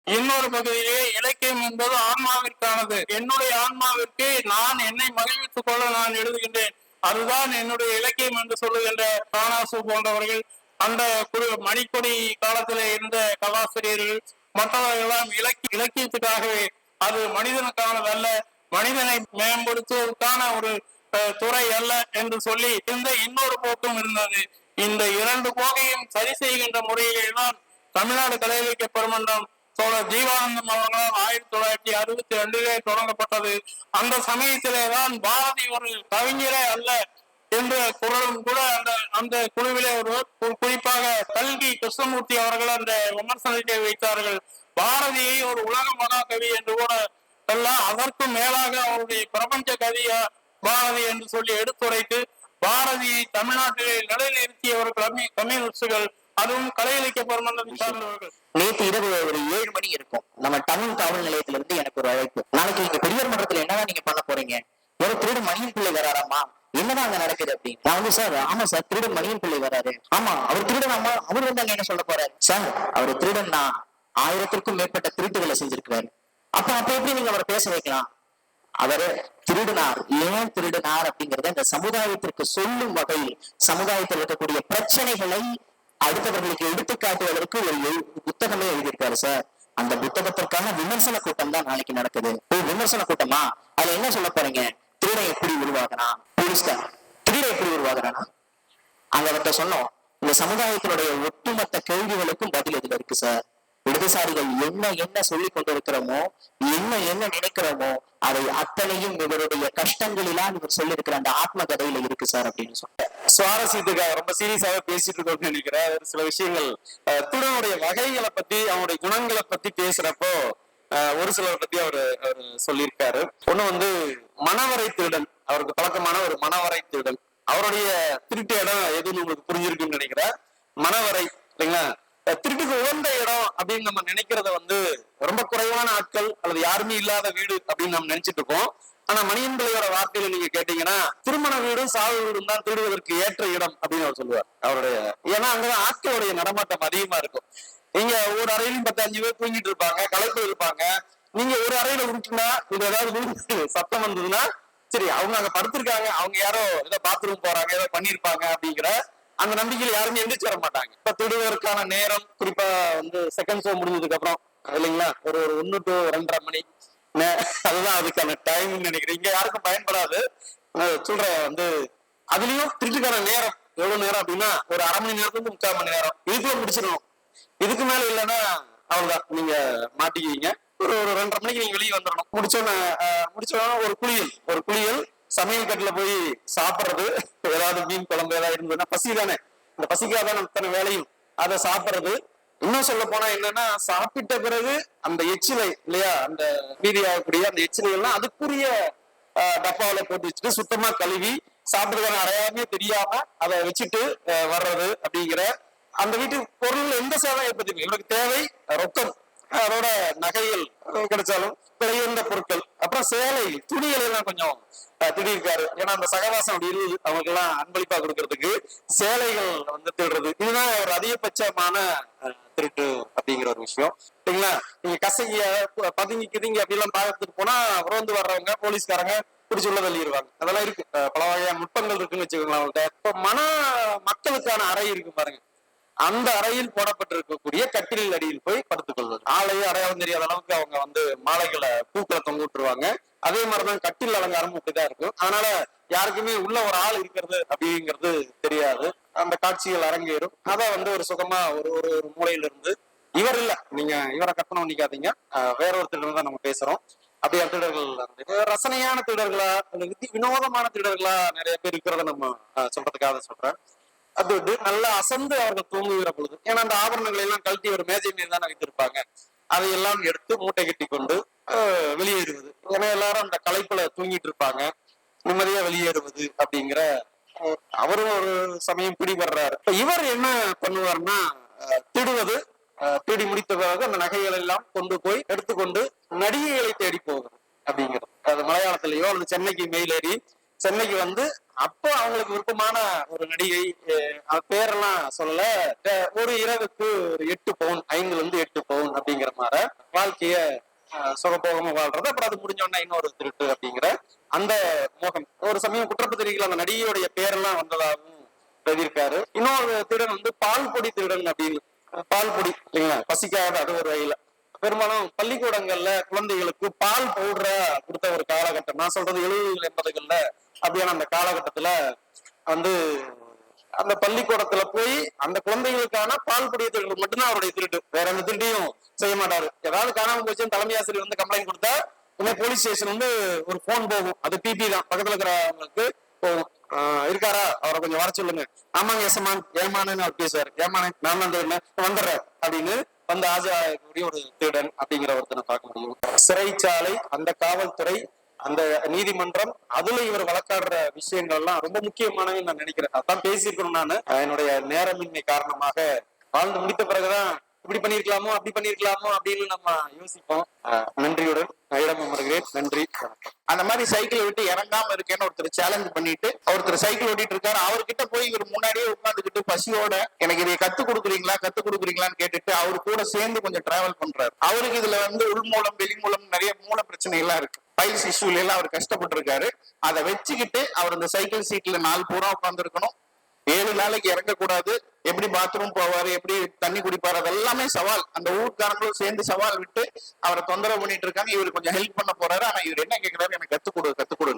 இன்னொரு பகுதியிலே இலக்கியம் என்பது ஆன்மாவிற்கானது. என்னுடைய ஆன்மாவிற்கு நான் என்னை மகிழ்வித்துக் கொள்ள நான் எழுதுகின்றேன், அதுதான் என்னுடைய இலக்கியம் என்று சொல்லுகின்ற காணாசு போன்றவர்கள், அந்த மணிக்கொடி காலத்திலே இருந்த கலாசிரியர்கள், மற்றவர்களெல்லாம் இலக்கியத்துக்காகவே அது மனிதனுக்கானது அல்ல, மனிதனை மேம்படுத்துவதற்கான ஒரு துறை அல்ல என்று சொல்லி இருந்த இன்னொரு போக்கும் இருந்தது. இந்த இரண்டு போக்கையும் சரி செய்கின்ற முறையிலே தான் தமிழ்நாடு கலை இலக்கிய பெருமன்றம் தோழர் ஜீவானந்தம் அவர்களால் 1962 தொடங்கப்பட்டது. அந்த சமயத்திலே தான் பாரதி ஒரு கவிஞரே அல்ல என்ற குரலும் கூட அந்த குழுவிலே ஒரு குறிப்பாக கல்கி கிருஷ்ணமூர்த்தி அவர்கள் அந்த விமர்சனத்தை வைத்தார்கள். பாரதியை ஒரு உலக மகாகவி என்று கூட அல்ல, அதற்கும் மேலாக அவருடைய பிரபஞ்ச கவியா பாரதி என்று சொல்லி எடுத்துரைத்து பாரதியை தமிழ்நாட்டிலே நிலைநிறுத்தியவர்கள் கம்யூனிஸ்டுகள், அதுவும் கலை இலக்கிய பெருமன்றம் சார்ந்தவர்கள். நேற்று இரவு ஒரு 7 மணி இருக்கும், நம்ம தமிழ் காவல் நிலையத்திலிருந்து எனக்கு ஒரு அழைப்பு. நாளைக்கு நீங்க பெரியார் மன்றத்துல என்னதான் நீங்க பண்ண போறீங்க, ஒரு திருடன் மணியன் பிள்ளை வராராமா, என்னதான் அங்க நடக்குது அப்படின்னு. நான் வந்து சார் ஆமா சார் திருடன் மணியன் பிள்ளை வராரு. ஆமா அவர் திருடன், ஆமா அவர் வந்து அங்க என்ன சொல்ல போறாரு சார், அவர் திருடன்னா 1000க்கும் மேற்பட்ட திருட்டுகளை செஞ்சிருக்கிறாரு. அப்ப எப்படி நீங்க அவரை பேச வைக்கலாம், அவரு திருடினார், ஏன் திருடினார் அப்படிங்கறத இந்த சமுதாயத்திற்கு சொல்லும் வகையில் சமுதாயத்தில் இருக்கக்கூடிய பிரச்சனைகளை அடுத்தவர்களுக்கு எடுத்துக்காட்டுவதற்கு ஒரு புத்தகமே எழுதியிருக்காரு சார். அந்த புத்தகத்திற்கான விமர்சன கூட்டம் தான் நாளைக்கு நடக்குது. விமர்சன கூட்டமா, அதுல என்ன சொல்ல போறீங்க, திருடன் எப்படி உருவாகனா, போலீஸ்கார் திருடன் எப்படி உருவாகிறானா, அங்க அவர்கிட்ட சொன்னோம், இந்த சமுதாயத்தினுடைய ஒட்டுமொத்த கேள்விகளுக்கும் பதில் இதுல இருக்கு சார். இடதுசாரிகள் என்ன சொல்லிக் கொண்டிருக்கிறோமோ, என்ன நினைக்கிறோமோ, அதை அத்தனையும் இவருடைய கஷ்டங்களிலாம் இவர் சொல்லியிருக்கிற அந்த ஆத்ம கதையில இருக்கு சார் அப்படின்னு சொல்லிட்டு சுவாரஸ்யத்துக்காக ரொம்ப சீரியஸாக பேசிட்டு இருக்கோம்னு நினைக்கிறேன். சில விஷயங்கள் திருடனுடைய வகைகளை பத்தி அவனுடைய குணங்களை பத்தி பேசுறப்போ ஒரு சிலரை பத்தி அவரு சொல்லியிருக்காரு. ஒண்ணு வந்து மணவரை திருடன், அவருக்கு பழக்கமான ஒரு மணவரை திருடன். அவருடைய திருட்டு இடம் எதுன்னு உங்களுக்கு புரிஞ்சிருக்குன்னு நினைக்கிறேன். மணவரை இல்லைங்களா, திருட்டுக்கு உகந்த இடம் அப்படின்னு நம்ம நினைக்கிறத வந்து ரொம்ப குறைவான ஆட்கள் அல்லது யாருமே இல்லாத வீடு அப்படின்னு நம்ம நினைச்சிட்டு இருக்கோம். ஆனா மணியன் பிள்ளையோட வார்த்தையில நீங்க கேட்டீங்கன்னா திருமண வீடும் சாவு வீடும் தான் திருடுவதற்கு ஏற்ற இடம் அப்படின்னு அவர் சொல்லுவார் அவருடைய. ஏன்னா அங்கதான் ஆட்களுடைய நடமாட்டம் அதிகமா இருக்கும். நீங்க ஒரு அறையிலும் 10-5 பேர் தூங்கிட்டு இருப்பாங்க, களைப்பு இருப்பாங்க. நீங்க ஒரு அறையில உருட்டுனா இது ஏதாவது சத்தம் வந்ததுன்னா சரி அவங்க அங்க படுத்திருக்காங்க, அவங்க யாரோ ஏதோ பாத்ரூம் போறாங்க, ஏதோ பண்ணிருப்பாங்க அப்படிங்கிற அந்த நம்பிக்கையில யாருமே எந்திரிச்சு வர மாட்டாங்க. இப்ப திருடுவதற்கான நேரம் குறிப்பா வந்து செகண்ட் ஷோ முடிஞ்சதுக்கு அப்புறம் இல்லைங்களா, ஒரு 1 to 2:30 மணி, அதுதான் அதுக்கான டைம் நினைக்கிறேன். இங்க யாருக்கும் பயன்படாது சொல்ற வந்து அதுலயும் திருட்டுக்கான நேரம் எவ்வளவு நேரம் அப்படின்னா ஒரு 1/2 மணி நேரத்துக்கு 3/4 மணி நேரம் இதுக்குள்ள முடிச்சிடணும். இதுக்கு மேல இல்லைன்னா அவ்வளவுதான், நீங்க மாட்டிக்குவீங்க. ஒரு 2:30 மணிக்கு நீங்க வெளியே வந்துடணும். முடிச்சோன்னா ஒரு குளியல் சமையல் கட்டுல போய் சாப்பிட்றது, ஏதாவது மீன் குழம்பு ஏதாவது இருந்ததுன்னா பசி தானே, இந்த பசிக்காதான் அத்தனை வேலையும் அதை சாப்பிட்றது. இன்னும் சொல்ல போனா என்னன்னா சாப்பிட்ட பிறகு அந்த எச்சிலை இல்லையா, அந்த மீதி ஆகக்கூடிய அந்த எச்சிலை எல்லாம் அதுக்குரிய டப்பாவில போட்டு வச்சுட்டு சுத்தமா கழுவி சாப்பிட்றதுக்கான அடையாளமே தெரியாம அதை வச்சுட்டு வர்றது அப்படிங்கிற அந்த வீட்டுக்கு பொருள் எந்த சேவை ஏற்படுத்தி இவருக்கு தேவை ரொக்கம், அதோட நகைகள் கிடைச்சாலும் விலையுந்த பொருட்கள், அப்புறம் சேலை துணிகள் எல்லாம் கொஞ்சம் திடீர்க்காரு. ஏன்னா அந்த சகவாசம் அப்படி இருந்தது, அவங்களுக்கு எல்லாம் அன்பளிப்பா கொடுக்கறதுக்கு சேலைகள் வந்து திருடுறது, இதுதான் ஒரு அதிகபட்சமான திருட்டு அப்படிங்கிற ஒரு விஷயம் இல்லைங்களா. நீங்க கசைய பதுங்கிக்குதுங்க அப்படிலாம் பார்க்கறதுக்கு போனா ரோந்து வர்றவங்க போலீஸ்காரங்க பிடிச்சி உள்ள தள்ளிடுவாங்க. அதெல்லாம் இருக்கு, பல வகையான நுட்பங்கள் இருக்குன்னு வச்சுக்கோங்களேன் அவங்கள்ட்ட. இப்ப மக்களுக்கான அறை இருக்கு பாருங்க, அந்த அறையில் போடப்பட்டிருக்கக்கூடிய கட்டிலில் அடியில் போய் படுத்துக் கொள்வது. ஆளையே அடையாளம் தெரியாத அளவுக்கு அவங்க வந்து மாலைகளை பூக்களை தொங்க விட்டுருவாங்க. அதே மாதிரிதான் கட்டில் அலங்காரமும் அப்படிதான் இருக்கும். அதனால யாருக்குமே உள்ள ஒரு ஆள் இருக்கிறது அப்படிங்கிறது தெரியாது. அந்த காட்சிகள் அரங்கேறும். அதை வந்து ஒரு சுகமா ஒரு மூலையில இருந்து இவர் இல்ல, நீங்க இவரை கற்பனை பண்ணிக்காதீங்க, வேற ஒரு திருடர் தான் நம்ம பேசுறோம். அப்படியே திருடர்கள் ரசனையான திருடர்களா வினோதமான திருடர்களா நிறைய பேர் இருக்கிறத நம்ம சொல்றதுக்காக சொல்றேன். அது வந்து நல்லா அசந்து அவர்கள் தூங்குகிற பொழுது, ஏன்னா அந்த ஆபரணங்களை எல்லாம் கழட்டி ஒரு மேஜை மீது தான் வைத்திருப்பாங்க, அதையெல்லாம் எடுத்து மூட்டை கட்டி கொண்டு வெளியேறுவது. ஏன்னா எல்லாரும் அந்த களைப்புல தூங்கிட்டு இருப்பாங்க, நிம்மதியா வெளியேறுவது அப்படிங்கிற அவரும் ஒரு சமயம் பிடிபடுறாரு. இவர் என்ன பண்ணுவார்னா திருடுவது, தேடி முடித்த பிறகு அந்த நகைகள் எல்லாம் கொண்டு போய் எடுத்துக்கொண்டு நடிகைகளை தேடி போகிறது அப்படிங்கிறது. அது மலையாளத்திலேயோ அல்லது சென்னைக்கு மெயில் ஏறி சென்னைக்கு வந்து அப்போ அவங்களுக்கு விருப்பமான ஒரு நடிகை, பேரெல்லாம் சொல்லல, ஒரு இரவுக்கு ஒரு 8 பவுன் 5 to 8 பவுன் அப்படிங்கிற மாதிரி வாழ்க்கைய சுகபோகமா வாழ்றது, அப்புறம் அது முடிஞ்ச உடனே இன்னொரு திருட்டு அப்படிங்கிற அந்த மோகம். ஒரு சமயம் குற்றப்பத்திரிகையில் அந்த நடிகையுடைய பேரெல்லாம் வந்ததாகவும் எழுதியிருக்காரு. இன்னொரு திருடன் வந்து பால் பொடி திருடன் அப்படின்னு. பால் பொடி இல்லைங்களா, பசிக்காத அது ஒரு வகையில. பெரும்பாலும் பள்ளிக்கூடங்கள்ல குழந்தைகளுக்கு பால் பவுடரா கொடுத்த ஒரு காலகட்டம், நான் சொல்றது 70 80கள்ல அப்படியான அந்த காலகட்டத்துல வந்து அந்த பள்ளிக்கூடத்துல போய் அந்த குழந்தைகளுக்கான பால் பொடியை திருடு மட்டும்தான் அவருடைய திருட்டு, வேற எந்த திருட்டையும் செய்ய மாட்டாரு. ஏதாவது காணாம போச்சு தலைமை ஆசிரியர் வந்து கம்ப்ளைண்ட் கொடுத்தா உடனே போலீஸ் ஸ்டேஷன் வந்து ஒரு போன் போகும், அது பிபி தான், பக்கத்துல இருக்கிறவங்களுக்கு போகும். இருக்காரா, அவரை கொஞ்சம் வர சொல்லுங்க. ஆமாங்க எசமான், ஏமானு அவர் பேசுவார். ஏமான நான் தான் திருடன், வந்துடுறேன் அப்படின்னு வந்து ஆஜராகக்கூடிய ஒரு திருடன் அப்படிங்கிற ஒருத்தனை பார்க்க முடியும். சிறைச்சாலை, அந்த காவல்துறை, அந்த நீதிமன்றம், அதுல இவர் வழக்காடுற விஷயங்கள் எல்லாம் ரொம்ப முக்கியமானவை நான் நினைக்கிறேன். அதான் பேசியிருக்கணும். நான் என்னுடைய நேரமின்மை காரணமாக வாழ்ந்து முடித்த பிறகுதான் இப்படி பண்ணிருக்கலாமோ அப்படி பண்ணிருக்கலாமோ அப்படின்னு நம்ம யோசிப்போம். நன்றியுடன் இடம் அமர்கிறேன். நன்றி. அந்த மாதிரி சைக்கிளை விட்டு இறங்காம இருக்கேன்னு ஒருத்தர் சேலஞ்ச் பண்ணிட்டு ஒருத்தர் சைக்கிள் ஓட்டிட்டு இருக்காரு. அவர்கிட்ட போய் இவர் முன்னாடியே உட்காந்துக்கிட்டு பசியோட எனக்கு இதை கத்துக் கொடுக்குறீங்களான்னு கேட்டுட்டு அவரு கூட சேர்ந்து கொஞ்சம் டிராவல் பண்றாரு. அவருக்கு இதுல வந்து உள்மூலம் வெளிமூலம் நிறைய மூல பிரச்சனை எல்லாம் இருக்கு. பைல்ஸ் இஷ்யூல எல்லாம் அவர் கஷ்டப்பட்டு இருக்காரு. அதை வச்சுக்கிட்டு அவர் இந்த சைக்கிள் சீட்ல 4 பூரா உட்கார்ந்து இருக்கணும். 7 நாளைக்கு இறங்கக்கூடாது. எப்படி பாத்ரூம் போவாரு, எப்படி தண்ணி குடிப்பாரு, அதெல்லாமே சவால். அந்த ஊர்க்காரங்களும் சேர்ந்து சவால் விட்டு அவரை தொந்தரவு பண்ணிட்டு இருக்காங்க. இவர் கொஞ்சம் ஹெல்ப் பண்ண போறாரு. ஆனா இவர் என்ன கேட்கிறாரு, எனக்கு கத்துக் கொடு.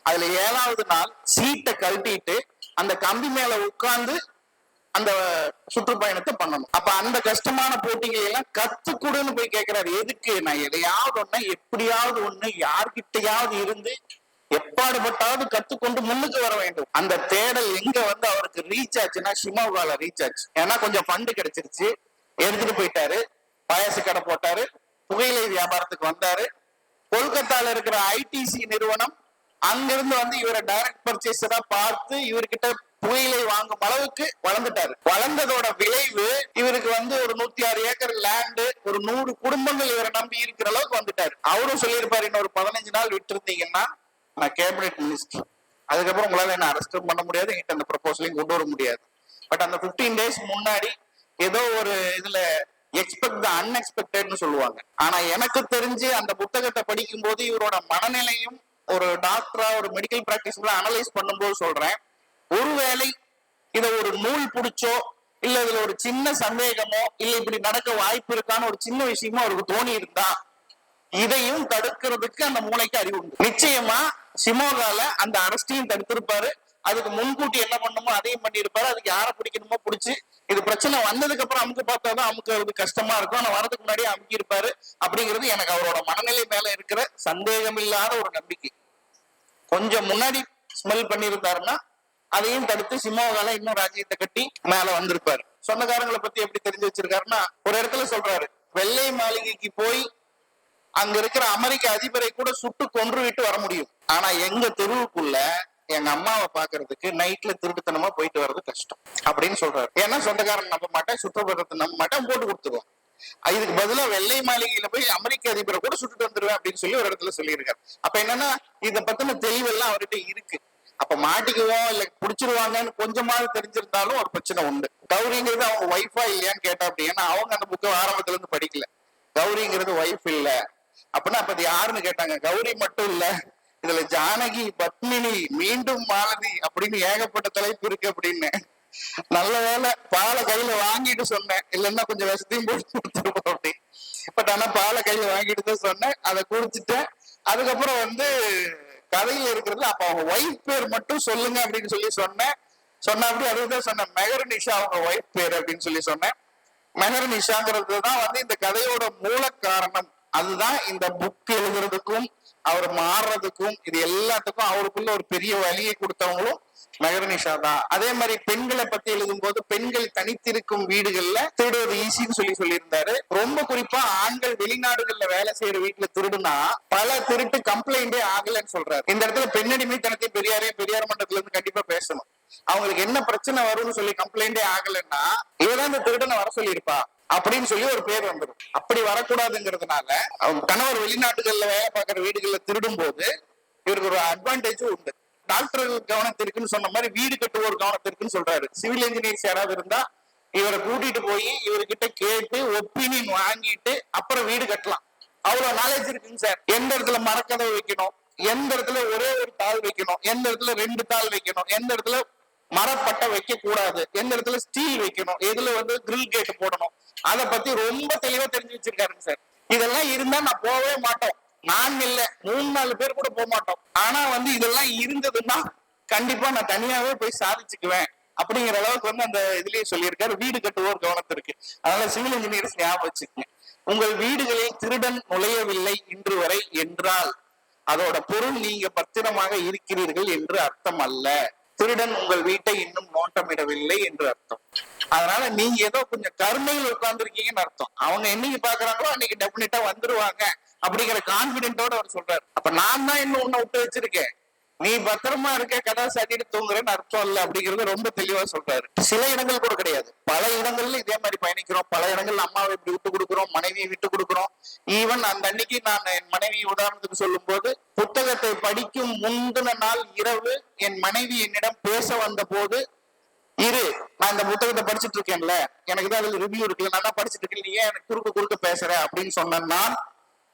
அதுல 7வது நாள் சீட்டை கழட்டிட்டு அந்த கம்பி மேல உட்கார்ந்து அந்த சுற்றுப்பயணத்தை பண்ணணும். அப்ப அந்த கஷ்டமான போட்டிகளை எல்லாம் கத்துக்கூடுன்னு போய் கேட்கிறாரு. எதுக்கு? நான் எதையாவது ஒண்ணு எப்படியாவது ஒண்ணு யார்கிட்டையாவது இருந்து எப்பாடுபட்டாவது கத்துக்கொண்டு முன்னுக்கு வர வேண்டும். அந்த தேடல் எங்க வந்து அவருக்கு ரீச் ஆச்சுன்னா ஷிமோகால ரீச் ஆச்சு. ஏன்னா கொஞ்சம் ஃபண்டு கிடைச்சிருச்சு, எடுத்துட்டு போயிட்டாரு. பாயாசு கடை போட்டாரு, புகையிலை வியாபாரத்துக்கு வந்தாரு. கொல்கத்தால இருக்கிற ஐடிசி நிறுவனம் அங்கிருந்து வந்து இவரை டைரக்ட் பர்ச்சேஸரா பார்த்து இவர்கிட்ட புகையிலை வாங்கும் அளவுக்கு வளர்ந்துட்டாரு. வளர்ந்ததோட விளைவு இவருக்கு வந்து ஒரு 106 ஏக்கர் லேண்டு, ஒரு 100 குடும்பங்கள் இவரை நம்பி இருக்கிற அளவுக்கு வந்துட்டாரு. அவரும் சொல்லியிருப்பாரு, இன்னொரு 15 நாள் விட்டு இருந்தீங்கன்னா நான் கேபினெட் மினிஸ்டர், அதுக்கப்புறம் உங்களால என்ன அரெஸ்ட் பண்ண முடியாது, என்கிட்ட அந்த ப்ரொபோசலையும் கொண்டு வர முடியாது. பட் அந்த 15 days முன்னாடி ஏதோ ஒரு இதுல எக்ஸ்பெக்ட் த அன்எக்ஸ்பெக்டட்னு சொல்லுவாங்க. ஆனா எனக்கு தெரிஞ்சு அந்த புத்தகத்தை படிக்கும் போது இவரோட மனநிலையும் ஒரு டாக்டரா ஒரு மெடிக்கல் பிராக்டிஸ்ல அனலைஸ் பண்ணும்போது சொல்றேன், ஒருவேளை இதை ஒரு நூல் பிடிச்சோ இல்ல இதுல ஒரு சின்ன சந்தேகமோ இல்ல இப்படி நடக்க வாய்ப்பு இருக்கான்னு ஒரு சின்ன விஷயமோ அவருக்கு தோணி இருந்தா இதையும் தடுக்கிறதுக்கு அந்த மூளைக்கு அறிவு உண்டு. நிச்சயமா ஷிமோகால அந்த அரஸ்டையும் தடுத்திருப்பாரு. அதுக்கு முன்கூட்டி என்ன பண்ணுமோ அதையும் பண்ணியிருப்பாரு. அதுக்கு யாரை பிடிக்கணுமோ பிடிச்சி இது பிரச்சனை வந்ததுக்கு அப்புறம் அமுக்கு பார்த்தாதான் அமுக்கு கஷ்டமா இருக்கும். ஆனா வரதுக்கு முன்னாடியே அமுக்கி இருப்பாரு. அப்படிங்கிறது எனக்கு அவரோட மனநிலை மேல இருக்கிற சந்தேகம் இல்லாத ஒரு நம்பிக்கை. கொஞ்சம் முன்னாடி ஸ்மெல் பண்ணியிருந்தாருன்னா அதையும் தடுத்து ஷிமோகால இன்னும் ராஜ்யத்தை கட்டி மேல வந்திருப்பாரு. சொந்தக்காரங்களை பத்தி எப்படி தெரிஞ்சு வச்சிருக்காருன்னா, ஒரு இடத்துல சொல்றாரு, வெள்ளை மாளிகைக்கு போய் அங்க இருக்கிற அமெரிக்க அதிபரை கூட சுட்டு கொன்று விட்டு வர முடியும். ஆனா எங்க தெருவுக்குள்ள எங்க அம்மாவை பாக்குறதுக்கு நைட்ல திருட்டுத்தனமா போயிட்டு வர்றது கஷ்டம் அப்படின்னு சொல்றாரு. ஏன்னா சொந்தக்காரன் நம்ப மாட்டேன், சுற்றுப்புறத்தை நம்ப மாட்டேன், போட்டு கொடுத்துருவோம். இதுக்கு பதிலா வெள்ளை மாளிகையில போய் அமெரிக்க அதிபரை கூட சுட்டுட்டு வந்துருவேன் அப்படின்னு சொல்லி ஒரு இடத்துல சொல்லியிருக்காரு. அப்ப என்னன்னா இதை பத்தின தெளிவெல்லாம் அவர்கிட்ட இருக்கு. அப்ப மாட்டிக்குவோம் இல்ல புடிச்சிருவாங்கன்னு கொஞ்சமாவது தெரிஞ்சிருந்தாலும் ஒரு பிரச்சனை உண்டு. கௌரிங்கிறது அவங்க ஒய்ஃபா இல்லையான்னு கேட்டா அப்படி, ஏன்னா அவங்க அந்த புக்கு ஆரம்பத்துல இருந்து படிக்கல. கௌரிங்கிறது ஒய்ஃப் இல்ல அப்படின்னா அப்ப அது யாருன்னு கேட்டாங்க. கௌரி மட்டும் இல்ல, இதுல ஜானகி, பத்மினி, மீண்டும் மாலதி அப்படின்னு ஏகப்பட்ட தலைப்பு இருக்கு அப்படின்னு. நல்ல வேலை பாலை கையில வாங்கிட்டு சொன்னேன், இல்லைன்னா கொஞ்சம் விஷத்தையும் போட்டு கொடுத்துருப்போம் அப்படி. பட் ஆனா பாலை கையில வாங்கிட்டு தான் சொன்னேன், அதை குடிச்சிட்டேன். அதுக்கப்புறம் வந்து கதையில இருக்கிறது அப்ப அவங்க ஒய்ஃப் பேர் மட்டும் சொல்லுங்க அப்படின்னு சொல்லி சொன்னேன். அப்படி அதுதான் சொன்னேன், மெஹர்நிஷா அவங்க ஒய்ஃப் பேர் அப்படின்னு சொல்லி சொன்னேன். மெஹர்நிஷாங்கிறது தான் வந்து இந்த கதையோட மூல காரணம். அதுதான் இந்த புக் எழுதுறதுக்கும் அவர் மாறுறதுக்கும் இது எல்லாத்துக்கும் அவருக்குள்ள ஒரு பெரிய வழியை கொடுத்தவங்களும் மெஹர்நிஷா தான். அதே மாதிரி பெண்களை பத்தி எழுதும் போது பெண்கள் தனித்திருக்கும் வீடுகள்ல திருடுவது ஈஸின்னு சொல்லியிருந்தாரு. ரொம்ப குறிப்பா ஆண்கள் வெளிநாடுகள்ல வேலை செய்யற வீட்டுல திருடுனா பல திருட்டு கம்ப்ளைண்டே ஆகலன்னு சொல்றாரு. இந்த இடத்துல பெண்ணடிமைத்தனத்தை பெரியார் மன்றத்துல இருந்து கண்டிப்பா பேசணும். அவங்களுக்கு என்ன பிரச்சனை வரும்னு சொல்லி கம்ப்ளைண்டே ஆகலன்னா இவதான் இந்த திருடனை வர சொல்லியிருப்பா அப்படின்னு சொல்லி ஒரு பேர் வந்துடும். அப்படி வரக்கூடாதுங்கிறதுனால அவங்க கணவர் வெளிநாட்டுகள்ல வேலை பார்க்குற வீடுகள்ல திருடும் போது இவருக்கு ஒரு அட்வான்டேஜும் உண்டு. டாக்டர்கள் கவனத்திற்குன்னு சொன்ன மாதிரி வீடு கட்டுவோர் கவனத்திற்குன்னு சொல்றாரு. சிவில் இன்ஜினியர்ஸ் யாராவது இருந்தா இவரை கூட்டிட்டு போய் இவர்கிட்ட கேட்டு ஒப்பீனியன் வாங்கிட்டு அப்புறம் வீடு கட்டலாம். அவ்வளவு நாலேஜ் இருக்குங்க சார். எந்த இடத்துல மரக்கதவு வைக்கணும், எந்த இடத்துல ஒரே ஒரு தாள் வைக்கணும், எந்த இடத்துல 2 தாள் வைக்கணும், எந்த இடத்துல மரப்பட்டை வைக்க கூடாது, எந்த இடத்துல ஸ்டீல் வைக்கணும், எதுல கிரில் கேட் போடணும், அதை பத்தி ரொம்ப தெளிவா தெரிஞ்சு வச்சிருக்காருங்க சார். இதெல்லாம் இருந்தா நான் போகவே மாட்டோம். நான் இல்ல 3-4 பேர் கூட போக மாட்டோம். ஆனா இதெல்லாம் இருந்ததுன்னா கண்டிப்பா நான் தனியாவே போய் சாதிச்சுக்குவேன் அப்படிங்கிற அளவுக்கு அந்த இதுலயே சொல்லியிருக்காரு. வீடு கட்டுவோர் கவனத்திற்கு. அதனால சிவில் இன்ஜினியர்ஸ் ஞாபகம் வச்சுக்கோங்க. உங்கள் வீடுகளில் திருடன் நுழையவில்லை இன்று வரை என்றால் அதோட பொருள் நீங்க பத்திரமாக இருக்கிறீர்கள் என்று அர்த்தம் அல்ல. திருடன் உங்கள் வீட்டை இன்னும் நோட்டமிடவில்லை என்று அர்த்தம். அதனால நீங்க ஏதோ கொஞ்சம் கருணையில் உட்கார்ந்துருக்கீங்கன்னு அர்த்தம். அவங்க என்னைக்கு பாக்குறாங்களோ அன்னைக்கு டெபினட்டா வந்துருவாங்க அப்படிங்கிற கான்பிடென்டோட அவர் சொல்றாரு. அப்ப நான் தான் இன்னும் உன்னை விட்டு வச்சிருக்கேன், நீ பத்திரமா இருக்க, கதை சாட்டிட்டு தூங்குறேன்னு அர்த்தம் இல்ல அப்படிங்கறது ரொம்ப தெளிவா சொல்றாரு. சில இடங்கள் கூட கிடையாது, பல இடங்கள்ல இதே மாதிரி பயணிக்கிறோம். பல இடங்கள்ல அம்மாவை இப்படி விட்டு கொடுக்குறோம், மனைவியை விட்டு கொடுக்குறோம். ஈவன் அந்த அன்னைக்கு நான் என் மனைவி உதாரணத்துக்கு சொல்லும் போது, புத்தகத்தை படிக்கும் முந்தின நாள் இரவு என் மனைவி என்னிடம் பேச வந்த போது, இரு நான் இந்த புத்தகத்தை படிச்சுட்டு இருக்கேன்ல, எனக்கு தான் அதுல ரிவ்யூ இருக்குல்ல, நான் தான் படிச்சுட்டு இருக்கேன், நீ ஏன் எனக்கு குறுக்க பேசுற அப்படின்னு சொன்னா,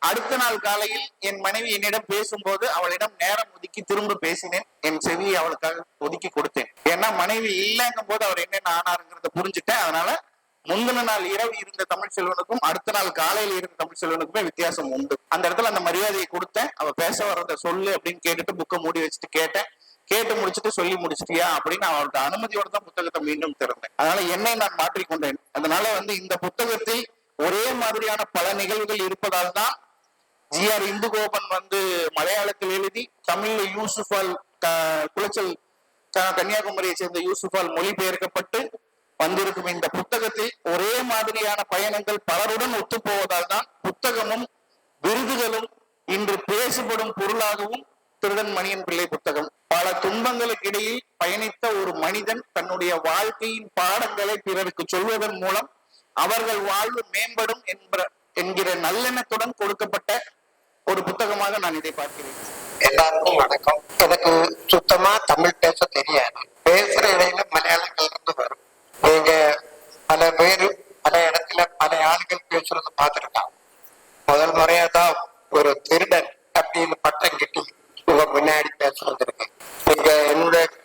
அடுத்த நாள் காலையில் என் மனைவி என்னிடம் பேசும்போது அவளிடம் நேரம் ஒதுக்கி திரும்ப பேசினேன். என் செவியை அவளுக்காக ஒதுக்கி கொடுத்தேன். ஏன்னா மனைவி இல்லைங்கும் போது அவர் என்னென்ன ஆனாருங்கிறத புரிஞ்சுட்டேன். அதனால முந்தின நாள் இரவு இருந்த தமிழ் செல்வனுக்கும் அடுத்த நாள் காலையில் இருந்த தமிழ் செல்வனுக்குமே வித்தியாசம் உண்டு. அந்த இடத்துல அந்த மரியாதையை கொடுத்தேன். அவ பேச வர்றத சொல்லு அப்படின்னு கேட்டுட்டு புக்கை மூடி வச்சுட்டு கேட்டேன். கேட்டு முடிச்சுட்டு சொல்லி முடிச்சிட்டியா அப்படின்னு அவரோட அனுமதியோட தான் புத்தகத்தை மீண்டும் திறந்தேன். அதனால என்னை நான் மாற்றிக்கொண்டேன். அதனால இந்த புத்தகத்தில் ஒரே மாதிரியான பல நிகழ்வுகள் இருப்பதால் தான் ஜி.ஆர். இந்துகோபன் மலையாளத்தில் எழுதி தமிழ்ல யூசுஃபால் குளச்சல் கன்னியாகுமரியை சேர்ந்த யூசுஃபால் மொழிபெயர்க்கப்பட்டு வந்திருக்கும் இந்த புத்தகத்தில் ஒரே மாதிரியான பயணங்கள் பலருடன் ஒத்து போவதால் தான் புத்தகமும் விருதுகளும் இன்று பேசப்படும் பொருளாகவும் திருடன் மணியன் பிள்ளை புத்தகம். பல துன்பங்களுக்கு இடையில் பயணித்த ஒரு மனிதன் தன்னுடைய வாழ்க்கையின் பாடங்களை பிறருக்கு சொல்வதன் மூலம் அவர்கள் வாழ்வு மேம்படும் என்கிற நல்லெண்ணத்துடன் கொடுக்கப்பட்ட ஒரு புத்தகமாக நான் இதை பார்க்கிறேன். எல்லாருக்கும் வணக்கம். எனக்கு சுத்தமா தமிழ் பேச தெரியாது. பேசுற இடையில மலையாளங்கள் இருந்து வரும். நீங்க பல பேர் பல இடத்துல பல ஆளுகள் பேசுறது பார்த்துருக்காங்க. முதல் முறையா தான் ஒரு திருடன் அப்படின்னு பட்டம் கிட்டி உங்க முன்னாடி பேசுறது இருக்கு. நீங்க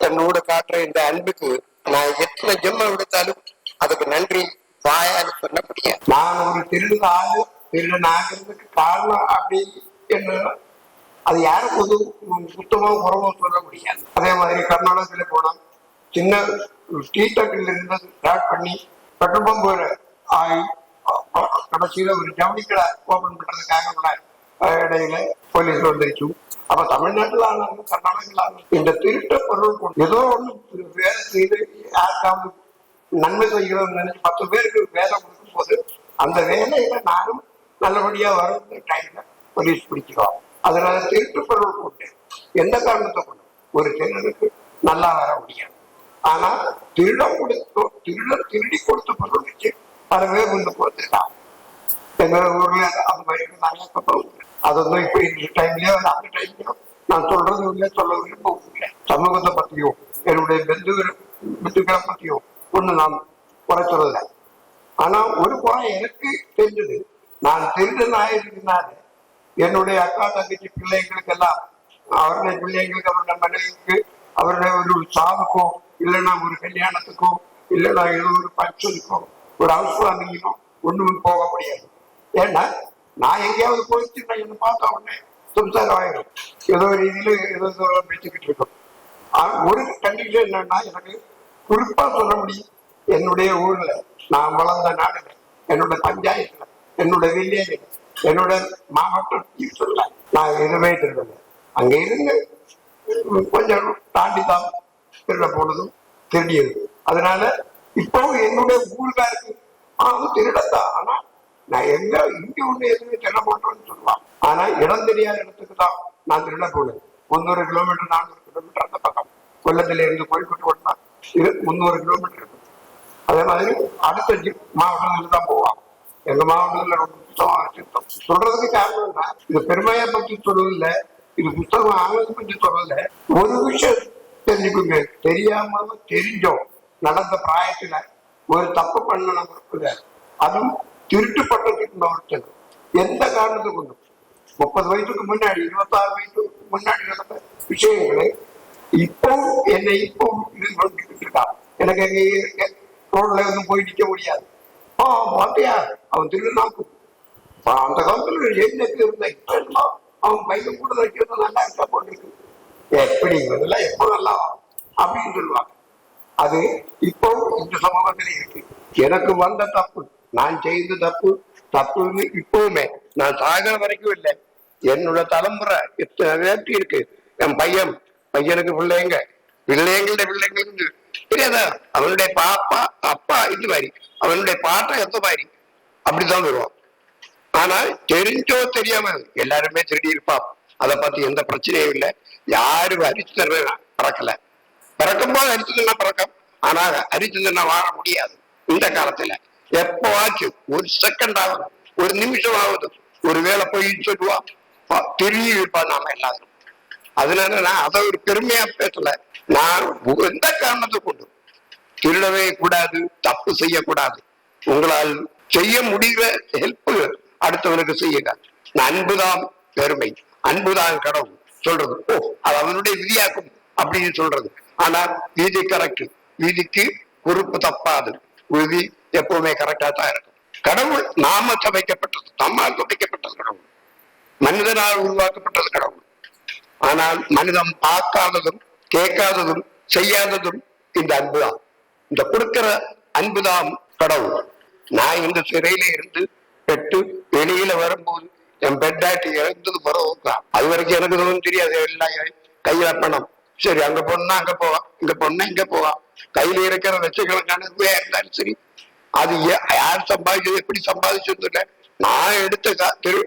என்னோட காட்டுற இந்த அன்புக்கு நான் எத்தனை ஜென்மம் எடுத்தாலும் அதுக்கு நன்றி வாயால சொல்ல முடியாது. நான் ஒரு திருடன் ஆளு திருடன் ஆகிறதுக்கு காரணம் அப்படி என்ன அது யாரும் பொது சுத்தமா உறவோ சொல்ல முடியாது. அதே மாதிரி கர்நாடகத்துல போனோம், சின்ன ஸ்ட்ரீட்ல இருந்து ஸ்டார்ட் பண்ணி பெட்ரோல் போற கடைசியில ஒரு ஜவுளி கடை ஓபன் பண்றதுக்காக இடையில போலீஸ் வந்துருச்சு. அப்ப தமிழ்நாட்டுல ஆனாலும் கர்நாடகத்தில் ஆனாலும் இந்த திருட்ட பொருள் கொண்டு ஏதோ ஒண்ணு வேலை செய்து யாருக்காவது நன்மை செய்கிறோம் நினைச்சு 10 பேருக்கு வேலை கொடுக்கும் போது அந்த வேலையில நானும் நல்லபடியா வரும் டைம்ல போலீஸ் பிடிச்சிருவாங்க. அதனால திருட்டு பொருள் கொண்டு எந்த காரணத்தை கொண்டு ஒரு திருடனுக்கு நல்லா வர முடியாது. ஆனா திருடி கொடுத்த பொருள் வச்சு பல பேர் கொண்டு போட்டுருக்காங்க. எங்க ஊர்ல அந்த மாதிரி நிறைய சம்பவம். அது இப்ப இந்த டைம்லயோ அந்த டைம்லயோ நான் சொல்றது இல்லை, சொல்ல விரும்பவும் இல்லை. சமூகத்தை பத்தியும் என்னுடைய பந்துக்களை பத்தியும் ஒண்ணு நான் குறை சொல்லல. ஆனா ஒரு குறை எனக்கு தெரிஞ்சது, நான் திருடன் ஆயிருந்தனால என்னுடைய அக்கா தங்கச்சி பிள்ளைங்களுக்கு எல்லாம் அவருடைய பிள்ளைங்களுக்கு அவருடைய மனைவிக்கு அவருடைய ஒரு சாவுக்கோ இல்லைன்னா ஒரு கல்யாணத்துக்கோ இல்லைன்னா ஏதோ ஒரு பங்க்ஷனுக்கோ ஒரு ஹவுஸ் வார்மிங்கோ ஒண்ணுமே போக முடியாது. ஏன்னா நான் எங்கேயாவது போயிட்டு என்ன பார்த்த உடனே சம்சாரம் ஆயிடும், ஏதோ ரீதியில ஏதோ பேசிக்கிட்டு இருக்கோம். ஒரு கண்டிஷன் என்னன்னா எனக்கு குறிப்பா சொல்ல முடியும், என்னுடைய ஊர்ல நான் வளர்ந்த நாடுல என்னோட பஞ்சாயத்துல என்னோட வில்லேஜ்ல என்னோட மாவட்டம் சொல்ல நான் எதுவுமே திருடல. அங்க இருந்து கொஞ்சம் தாண்டி தான் திருட போனதும் திருடியது. அதனால இப்போ என்னுடைய ஊருக்காருக்கு திருடத்தான். ஆனா நான் இங்க ஒண்ணு எதுவுமே திருட போட்டோம்னு சொல்லலாம். ஆனா இடம் தெரியாத இடத்துக்கு தான் நான் திருட போனேன். 300 கிலோமீட்டர் 400 கிலோமீட்டர் அந்த பக்கம் கொல்லத்துல இருந்து கோழிக்கோட்டு ஓட்டினா 300 கிலோமீட்டர் இருக்கு. அதே மாதிரி அடுத்த மாவட்டத்துல தான் போவாங்க. எங்க மாவட்டத்துல ரொம்ப புத்தகம் சொல்றதுக்கு காரணம் என்ன, இது பெருமையை பற்றி சொல்லல, இது புத்தகம் ஆனது பற்றி சொல்லல. ஒரு விஷயம் தெரிஞ்சுக்கோங்க, தெரியாம தெரிஞ்சோம் நடந்த பிராயத்துல ஒரு தப்பு பண்ண நம்ம அதுவும் திருட்டு பட்டத்துக்கு ஒருத்தர் எந்த காரணத்தை கொண்டும் 30 வயசுக்கு முன்னாடி 26 வயசுக்கு முன்னாடி நடந்த விஷயங்களை இப்போ என்னை இப்போ இது பண்ணிக்கிட்டு இருக்கான். எனக்கு எங்க ரோட்ல வந்து போய் நிக்க முடியாது. பாத்தியா அவன் திருநாக்கு அந்த காலத்துல எண்ணெய் இருந்த இப்ப எல்லாம் அவன் பையன் கூட வைக்கிறது நல்லா இருக்கா போட்டு எப்படி இதெல்லாம் எப்போ நல்லா அப்படின்னு சொல்லுவாங்க. அது இப்போ இந்த சமூகத்துல இருக்கு. எனக்கு வந்த தப்பு, நான் செய்த தப்புன்னு இப்பவுமே நான் சாகிற வரைக்கும் இல்லை. என்னோட தலைமுறை எத்தனை பேர்த்தி இருக்கு. என் பையனுக்கு பிள்ளைங்கள தெரியாதா? அவனுடைய பாப்பா அப்பா இது மாதிரி, அவனுடைய பாட்டை எந்த மாதிரி அப்படித்தான் வருவான். ஆனால் தெரிஞ்சோ தெரியாம எல்லாருமே திருடி இருப்பான். அதை பத்தி எந்த பிரச்சனையும் இல்லை. யாரும் அரிச்சு தர பறக்கல. பிறக்கும்போது அரிச்சதுன்னா பறக்கம். ஆனா அரிச்சதுன்னா வாழ முடியாது. இந்த காலத்துல எப்பவாச்சும் ஒரு செகண்ட் ஆகுது, ஒரு நிமிஷம் ஆகுது, ஒரு வேலை போய் சொல்லுவான், திரும்பி இருப்பான் நாம எல்லாரும். அதனால நான் அதை ஒரு பெருமையா பேசல. நான் எந்த காரணத்தை கொண்டு திருடவே கூடாது, தப்பு செய்யக்கூடாது. உங்களால் செய்ய முடிகிற ஹெல்ப் அடுத்தவனுக்கு செய்யுங்க. அன்புதான் பெருமை, அன்புதான் கடவுள் சொல்றது. அது அவனுடைய விதியாக்கும் அப்படின்னு சொல்றது. ஆனா விதி கரெக்ட், விதிக்கு பொறுப்பு தப்பாது. விதி எப்பவுமே கரெக்டா தான் இருக்கும். கடவுள் நாம சமைக்கப்பட்டது, நம்மால் சமைக்கப்பட்டது கடவுள், மனிதனால் உருவாக்கப்பட்டது கடவுள். ஆனால் மனிதன் பார்க்காததும் கேட்காததும் செய்யாததும் இந்த அன்புதான். இந்த கொடுக்கிற அன்புதான் கடவுள். நான் இந்த சிறையில இருந்து பெற்று வெளியில வரும்போது என் பெட்டாட்டி இறந்தது பிறகுதான். அது வரைக்கும் எனக்கு ஒன்றும் தெரியாது. எல்லாம் கையில பணம், சரி அங்க போனா அங்க போவான், இங்க போனா இங்க போவான். கையில இருக்கிற லட்சக்கணக்கான இருந்தாலும் சரி, அது யார் சம்பாதிச்சது எப்படி சம்பாதிச்சது, நான் எடுத்த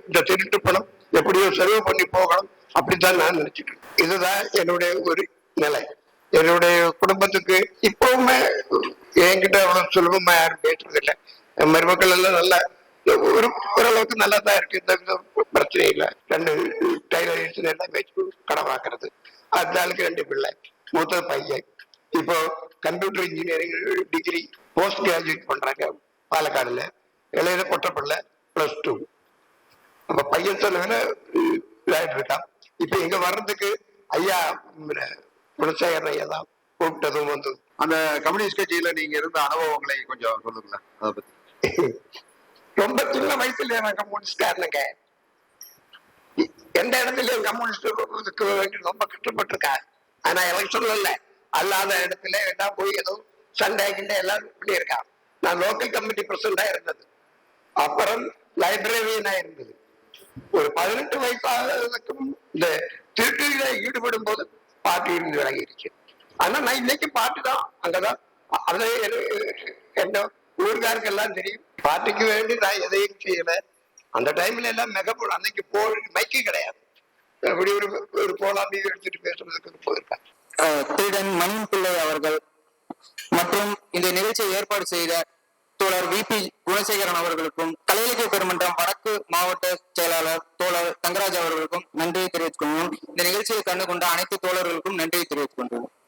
இந்த திருட்டு பணம் எப்படியோ செலவு பண்ணி போகணும் அப்படித்தான் நான் நினைச்சிட்டு இருக்கேன். இதுதான் என்னுடைய ஒரு நிலை. என்னுடைய குடும்பத்துக்கு இப்பவுமே என்கிட்ட அவ்வளவு சுலபமா யாரும் பேசுறது இல்லை. என் மருமக்கள் எல்லாம் நல்லா ஓரளவுக்கு நல்லா தான் இருக்கு. இந்த பிரச்சனை இல்லை. 2 டைலர்ஸ் எல்லாம் பேச்சு கடன் வாக்குறது. அதனால 2 பிள்ளை. மூத்த பையன் இப்போ computer engineering degree post graduate பண்றாங்க பாலக்காடுல. இளையத பொட்ட பிள்ளை +2. அப்ப பையன் சொன்ன இதாயிட்டு இருக்கான். இப்ப இங்க வர்றதுக்கு ஐயா குணசேகரன் ஐயா தான் கூப்பிட்டதும் வந்தது. அந்த கம்யூனிஸ்ட் கட்சியில நீங்க இருந்த அனுபவங்களை கொஞ்சம் சொல்லுங்களேன் அதை பத்தி. ரொம்ப சின்ன வயசுல நான் கம்யூனிஸ்ட்காரனுங்க. எந்த இடத்துலயும் கம்யூனிஸ்ட் ரொம்ப கஷ்டப்பட்டிருக்கேன். ஆனா எலெக்ஷன்ல இல்ல, அல்லாத இடத்துல எல்லாம் போய் ஏதோ சண்டை கிண்டை எல்லாம் பண்ணியிருக்கான். நான் லோக்கல் கமிட்டி பிரசிடண்டா இருந்தது. அப்புறம் லைப்ரரியனா இருந்தது. ஒரு 18 வயசாகும் இந்த திருட்டில ஈடுபடும் போது பார்ட்டி இருந்து விலகிருச்சு. ஆனா நான் இன்னைக்கு பார்ட்டி தான் அங்கதான். அதை என்ன ஊருக்காருக்கு எல்லாம் தெரியும். பார்ட்டிக்கு வேண்டி நான் எதையும் செய்யல. அந்த டைம்ல எல்லாம் மெகப்போல் அன்னைக்கு மைக்கு கிடையாது. அப்படி ஒரு போலாம்பி எடுத்துட்டு பேசுறதுக்கு போயிருக்கேன். திருடன் மணியன் பிள்ளை அவர்கள் மற்றும் இந்த நிகழ்ச்சியை ஏற்பாடு செய்த தோழர் VP குணசேகரன் அவர்களுக்கும், கலை இலக்கிய பெருமன்றம் வடக்கு மாவட்ட செயலாளர் தோழர் தங்கராஜ் அவர்களுக்கும் நன்றியை தெரிவித்துக் கொள்வோம். இந்த நிகழ்ச்சியை கண்டு கொண்ட அனைத்து தோழர்களுக்கும் நன்றியை தெரிவித்துக் கொள்வோம்.